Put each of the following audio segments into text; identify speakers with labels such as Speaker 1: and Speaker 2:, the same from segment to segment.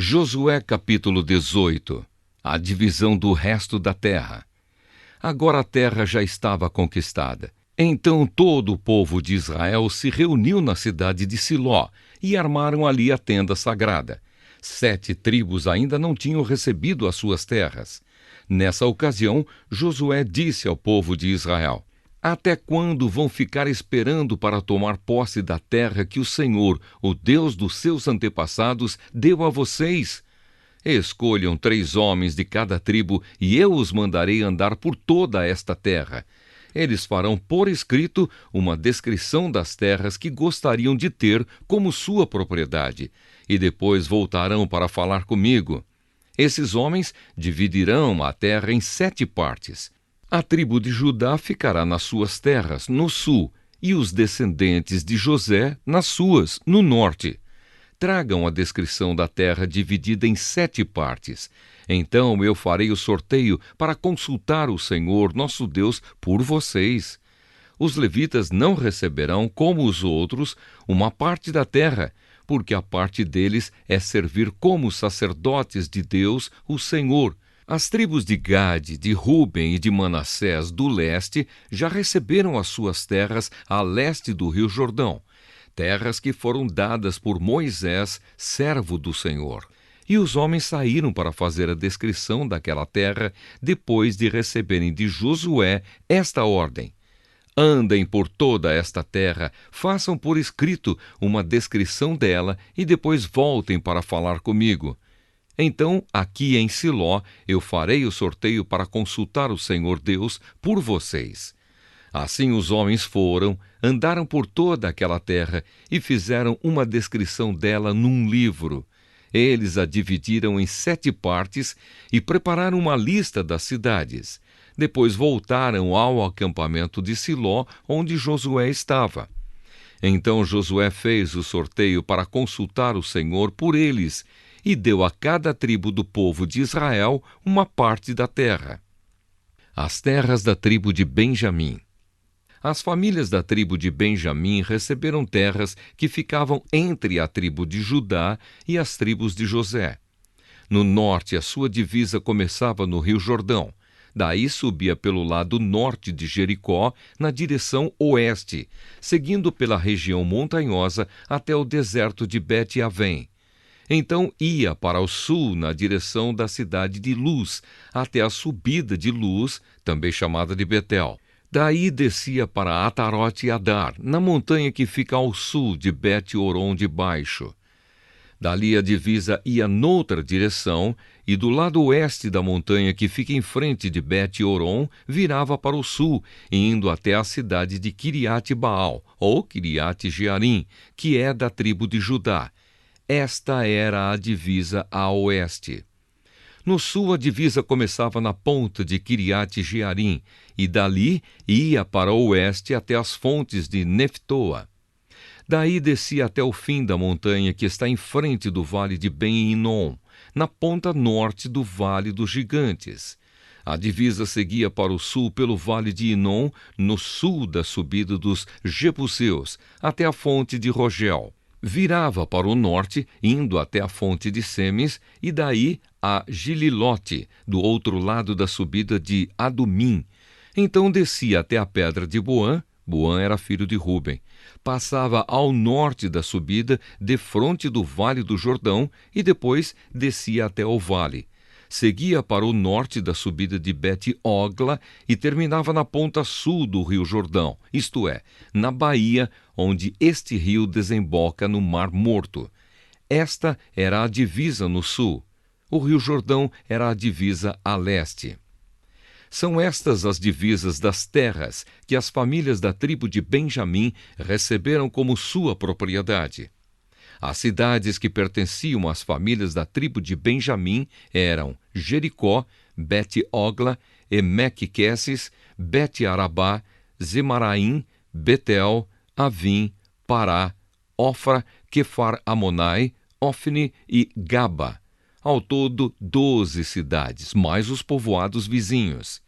Speaker 1: Josué capítulo 18. A divisão do resto da terra. Agora a terra já estava conquistada. Então todo o povo de Israel se reuniu na cidade de Siló e armaram ali a tenda sagrada. 7 tribos ainda não tinham recebido as suas terras. Nessa ocasião, Josué disse ao povo de Israel: Até quando vão ficar esperando para tomar posse da terra que o Senhor, o Deus dos seus antepassados, deu a vocês? Escolham 3 homens de cada tribo e eu os mandarei andar por toda esta terra. Eles farão por escrito uma descrição das terras que gostariam de ter como sua propriedade, e depois voltarão para falar comigo. Esses homens dividirão a terra em 7 partes. A tribo de Judá ficará nas suas terras, no sul, e os descendentes de José nas suas, no norte. Tragam a descrição da terra dividida em 7 partes. Então eu farei o sorteio para consultar o Senhor, nosso Deus, por vocês. Os levitas não receberão, como os outros, uma parte da terra, porque a parte deles é servir como sacerdotes de Deus, o Senhor. As tribos de Gade, de Ruben e de Manassés do leste já receberam as suas terras a leste do rio Jordão, terras que foram dadas por Moisés, servo do Senhor. E os homens saíram para fazer a descrição daquela terra, depois de receberem de Josué esta ordem: Andem por toda esta terra, façam por escrito uma descrição dela e depois voltem para falar comigo. Então, aqui em Siló, eu farei o sorteio para consultar o Senhor Deus por vocês. Assim os homens foram, andaram por toda aquela terra e fizeram uma descrição dela num livro. Eles a dividiram em 7 partes e prepararam uma lista das cidades. Depois voltaram ao acampamento de Siló, onde Josué estava. Então Josué fez o sorteio para consultar o Senhor por eles e deu a cada tribo do povo de Israel uma parte da terra. As terras da tribo de Benjamim. As famílias da tribo de Benjamim receberam terras que ficavam entre a tribo de Judá e as tribos de José. No norte, a sua divisa começava no rio Jordão. Daí subia pelo lado norte de Jericó, na direção oeste, seguindo pela região montanhosa até o deserto de Bet-Avém. Então ia para o sul na direção da cidade de Luz, até a subida de Luz, também chamada de Betel. Daí descia para Atarote-Adar, na montanha que fica ao sul de Bet-Horon de Baixo. Dali a divisa ia noutra direção, e do lado oeste da montanha que fica em frente de Bet-Horon, virava para o sul, indo até a cidade de Quiriate-Baal, ou Quiriate-Jearim, que é da tribo de Judá. Esta era a divisa a oeste. No sul, a divisa começava na ponta de Quiriate-Jearim, e dali ia para o oeste até as fontes de Neftoa. Daí descia até o fim da montanha que está em frente do vale de Ben-Hinom, na ponta norte do Vale dos Gigantes. A divisa seguia para o sul pelo vale de Hinom, no sul da subida dos Jebuseus, até a fonte de Rogel. Virava para o norte, indo até a fonte de Semes, e daí a Gililote, do outro lado da subida de Adumim. Então descia até a pedra de Boã. Boã era filho de Ruben. Passava ao norte da subida, defronte do vale do Jordão, e depois descia até o vale. Seguia para o norte da subida de Bet-Ogla e terminava na ponta sul do rio Jordão, isto é, na baía onde este rio desemboca no Mar Morto. Esta era a divisa no sul. O rio Jordão era a divisa a leste. São estas as divisas das terras que as famílias da tribo de Benjamim receberam como sua propriedade. As cidades que pertenciam às famílias da tribo de Benjamim eram Jericó, Bet-Ogla, Emeque-Queses, Bet-Arabá, Zemaraim, Betel, Avim, Pará, Ofra, Quefar-Amonai, Ofne e Gaba. Ao todo, 12 cidades, mais os povoados vizinhos.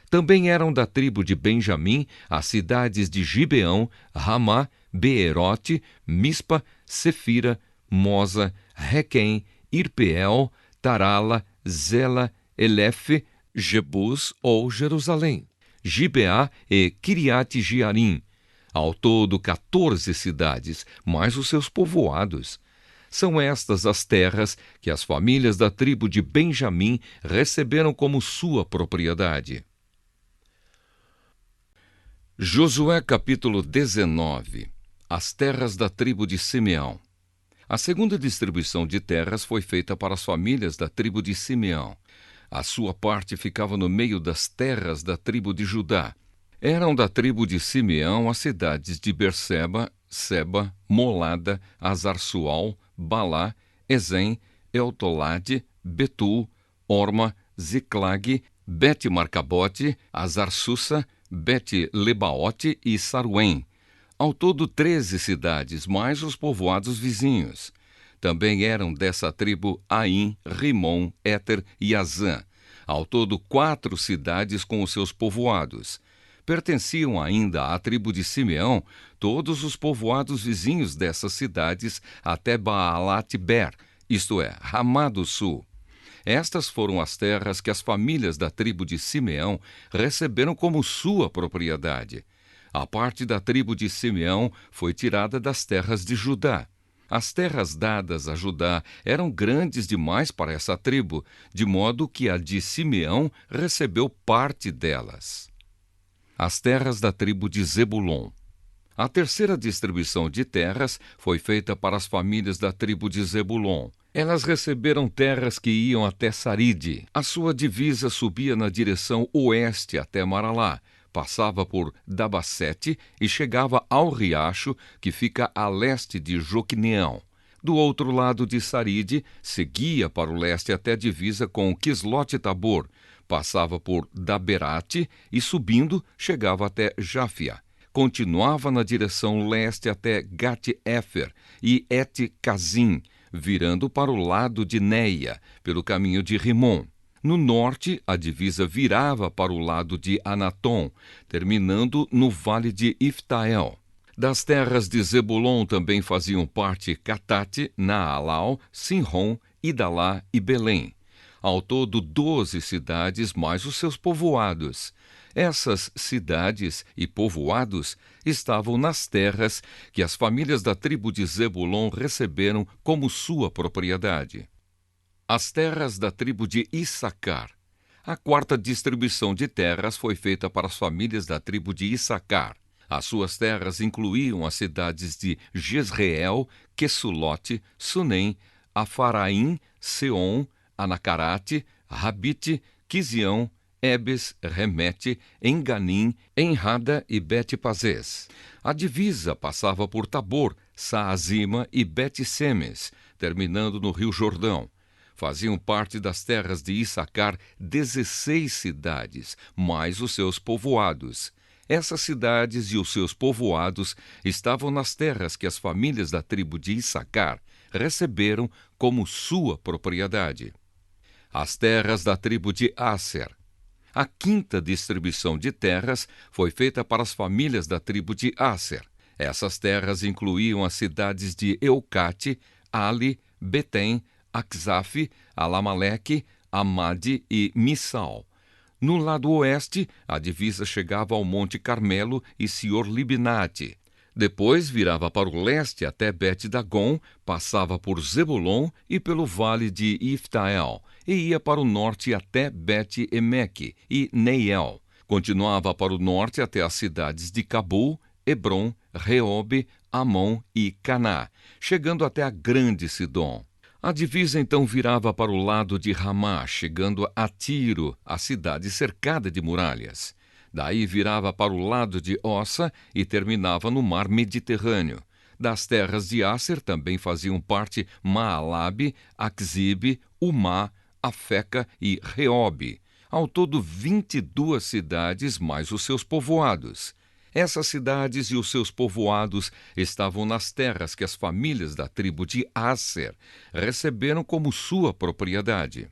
Speaker 1: Também eram da tribo de Benjamim as cidades de Gibeão, Ramá, Beerote, Mispa, Sefira, Moza, Requém Irpeel, Tarala, Zela, Elefe, Jebus ou Jerusalém, Gibeá e Kiriate Jearim. Ao todo 14 cidades, mais os seus povoados. São estas as terras que as famílias da tribo de Benjamim receberam como sua propriedade. Josué capítulo 19. As terras da tribo de Simeão. A segunda distribuição de terras foi feita para as famílias da tribo de Simeão. A sua parte ficava no meio das terras da tribo de Judá. Eram da tribo de Simeão as cidades de Berseba, Seba, Molada, Azar-Sual, Balá, Ezem, Eltolade, Betul, Orma, Ziclag, Bet-Marcabote, Azar-Susa, Bet-Lebaote e Saruém. Ao todo 13 cidades, mais os povoados vizinhos. Também eram dessa tribo Aim, Rimon, Éter e Azã. Ao todo 4 cidades com os seus povoados. Pertenciam ainda à tribo de Simeão todos os povoados vizinhos dessas cidades até Baalat-Ber, isto é, Ramá do Sul. Estas foram as terras que as famílias da tribo de Simeão receberam como sua propriedade. A parte da tribo de Simeão foi tirada das terras de Judá. As terras dadas a Judá eram grandes demais para essa tribo, de modo que a de Simeão recebeu parte delas. As terras da tribo de Zebulon. A terceira distribuição de terras foi feita para as famílias da tribo de Zebulon. Elas receberam terras que iam até Saride. A sua divisa subia na direção oeste até Maralá, passava por Dabasete e chegava ao riacho que fica a leste de Joquineão. Do outro lado de Saride, seguia para o leste até a divisa com Quislote-Tabor, passava por Daberate e, subindo, chegava até Jáfia. Continuava na direção leste até Gat-Éfer e Et-Cazim, virando para o lado de Neia, pelo caminho de Rimon. No norte, a divisa virava para o lado de Anatom, terminando no vale de Iftael. Das terras de Zebulon também faziam parte Catate, Naalau, Sinrom, Idalá e Belém. Ao todo 12 cidades mais os seus povoados. Essas cidades e povoados estavam nas terras que as famílias da tribo de Zebulon receberam como sua propriedade. As terras da tribo de Issacar. A quarta distribuição de terras foi feita para as famílias da tribo de Issacar. As suas terras incluíam as cidades de Jezreel, Quesulote, Sunem, Afaraim, Seom, Anacarate, Rabite, Quizião, Ebes, Remete, Enganim, Enrada e Bet-Pazés. A divisa passava por Tabor, Saazima e Bet-Semes, terminando no rio Jordão. Faziam parte das terras de Issacar 16 cidades, mais os seus povoados. Essas cidades e os seus povoados estavam nas terras que as famílias da tribo de Issacar receberam como sua propriedade. As terras da tribo de Asser. A quinta distribuição de terras foi feita para as famílias da tribo de Asser. Essas terras incluíam as cidades de Eucate, Ali, Betem, Aczaf, Alamaleque, Amade e Missal. No lado oeste, a divisa chegava ao Monte Carmelo e Sior-Libnate. Depois virava para o leste até Bet-Dagon, passava por Zebulon e pelo vale de Iftael, e ia para o norte até Bet-Emeque e Neiel. Continuava para o norte até as cidades de Cabul, Hebron, Reobe, Amon e Caná, chegando até a grande Sidom. A divisa então virava para o lado de Ramá, chegando a Tiro, a cidade cercada de muralhas. Daí virava para o lado de Ossa e terminava no mar Mediterrâneo. Das terras de Asser também faziam parte Maalabe, Aczibe, Umá, Afeca e Reobe. Ao todo 22 cidades mais os seus povoados. Essas cidades e os seus povoados estavam nas terras que as famílias da tribo de Asser receberam como sua propriedade.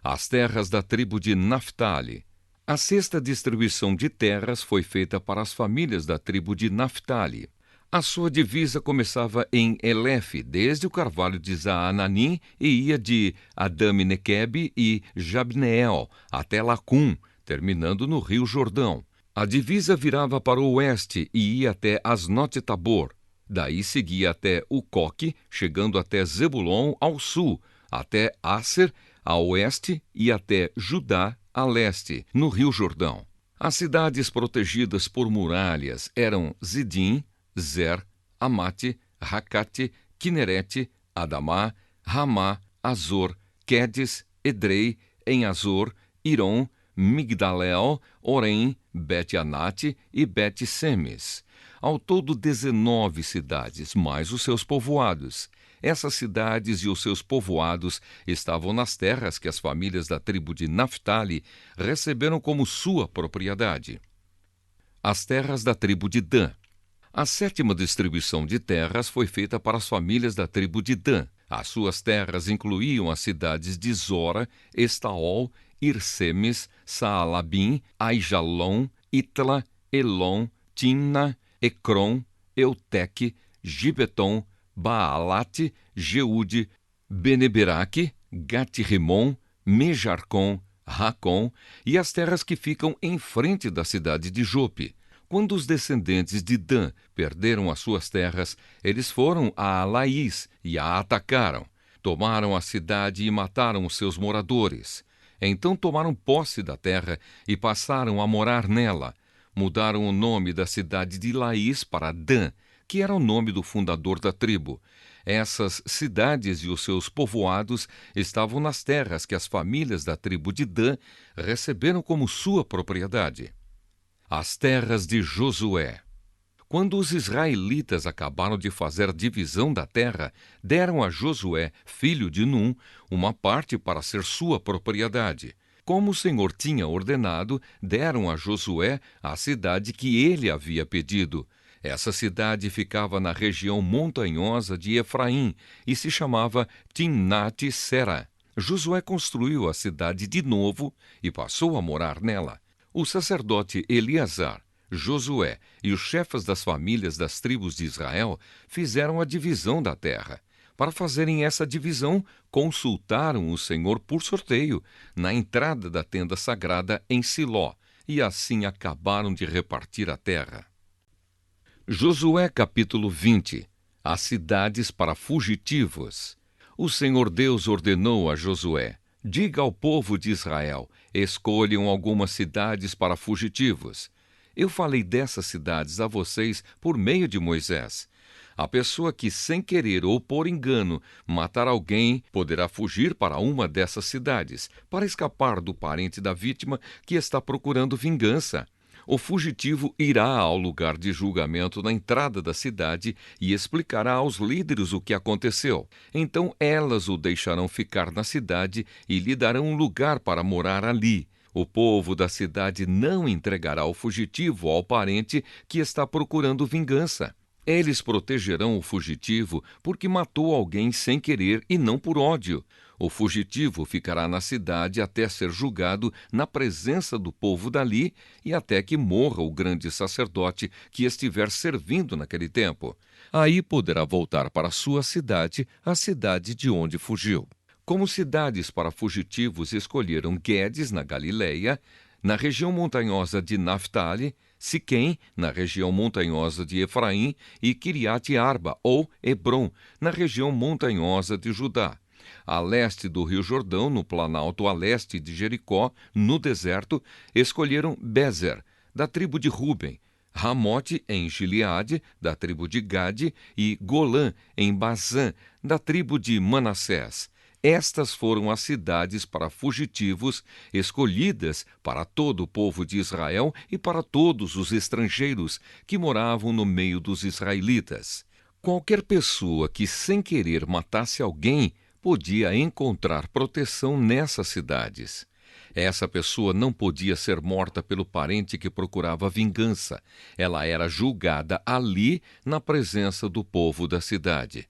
Speaker 1: As terras da tribo de Naftali. A sexta distribuição de terras foi feita para as famílias da tribo de Naftali. A sua divisa começava em Elefe, desde o carvalho de Zaananim, e ia de Adami-Nequebe e Jabneel até Lacum, terminando no rio Jordão. A divisa virava para o oeste e ia até Asnote-Tabor. Daí seguia até Ucoque, chegando até Zebulon ao sul, até Asser a oeste e até Judá a leste, no rio Jordão. As cidades protegidas por muralhas eram Zidim, Zer, Amate, Racate, Quinerete, Adamá, Ramá, Azor, Quedes, Edrei, Em-Azor, Irom, Migdalel, Orém, Bet-Anate e Bet-Semes. Ao todo 19 cidades, mais os seus povoados. Essas cidades e os seus povoados estavam nas terras que as famílias da tribo de Naftali receberam como sua propriedade. As terras da tribo de Dan. A 7ª distribuição de terras foi feita para as famílias da tribo de Dan. As suas terras incluíam as cidades de Zora, Estaol, Irsemes, Saalabim, Aijalon, Itla, Elon, Timna, Ecrom, Euteque, Gibeton, Baalate, Jeude, Beneberaque, Gat-Rimon, Mejarcom, Racom e as terras que ficam em frente da cidade de Jope. Quando os descendentes de Dan perderam as suas terras, eles foram a Laís e a atacaram. Tomaram a cidade e mataram os seus moradores. Então tomaram posse da terra e passaram a morar nela. Mudaram o nome da cidade de Laís para Dan, que era o nome do fundador da tribo. Essas cidades e os seus povoados estavam nas terras que as famílias da tribo de Dan receberam como sua propriedade. As terras de Josué. Quando os israelitas acabaram de fazer a divisão da terra, deram a Josué, filho de Num, uma parte para ser sua propriedade. Como o Senhor tinha ordenado, deram a Josué a cidade que ele havia pedido. Essa cidade ficava na região montanhosa de Efraim e se chamava Timnat-Sera. Josué construiu a cidade de novo e passou a morar nela. O sacerdote Eleazar, Josué e os chefes das famílias das tribos de Israel fizeram a divisão da terra. Para fazerem essa divisão, consultaram o Senhor por sorteio na entrada da tenda sagrada em Siló, e assim acabaram de repartir a terra. Josué capítulo 20. As cidades para fugitivos. O Senhor Deus ordenou a Josué: diga ao povo de Israel, escolham algumas cidades para fugitivos. Eu falei dessas cidades a vocês por meio de Moisés. A pessoa que, sem querer ou por engano, matar alguém, poderá fugir para uma dessas cidades, para escapar do parente da vítima que está procurando vingança. O fugitivo irá ao lugar de julgamento na entrada da cidade e explicará aos líderes o que aconteceu. Então elas o deixarão ficar na cidade e lhe darão um lugar para morar ali. O povo da cidade não entregará o fugitivo ao parente que está procurando vingança. Eles protegerão o fugitivo porque matou alguém sem querer e não por ódio. O fugitivo ficará na cidade até ser julgado na presença do povo dali e até que morra o grande sacerdote que estiver servindo naquele tempo. Aí poderá voltar para sua cidade, a cidade de onde fugiu. Como cidades para fugitivos escolheram Guedes, na Galileia, na região montanhosa de Naftali, Siquém, na região montanhosa de Efraim, e Quiriate-Arba, ou Hebrom, na região montanhosa de Judá. A leste do rio Jordão, no planalto a leste de Jericó, no deserto, escolheram Bezer, da tribo de Ruben, Ramote, em Gileade, da tribo de Gade, e Golã, em Bazã, da tribo de Manassés. Estas foram as cidades para fugitivos escolhidas para todo o povo de Israel e para todos os estrangeiros que moravam no meio dos israelitas. Qualquer pessoa que sem querer matasse alguém podia encontrar proteção nessas cidades. Essa pessoa não podia ser morta pelo parente que procurava vingança. Ela era julgada ali na presença do povo da cidade.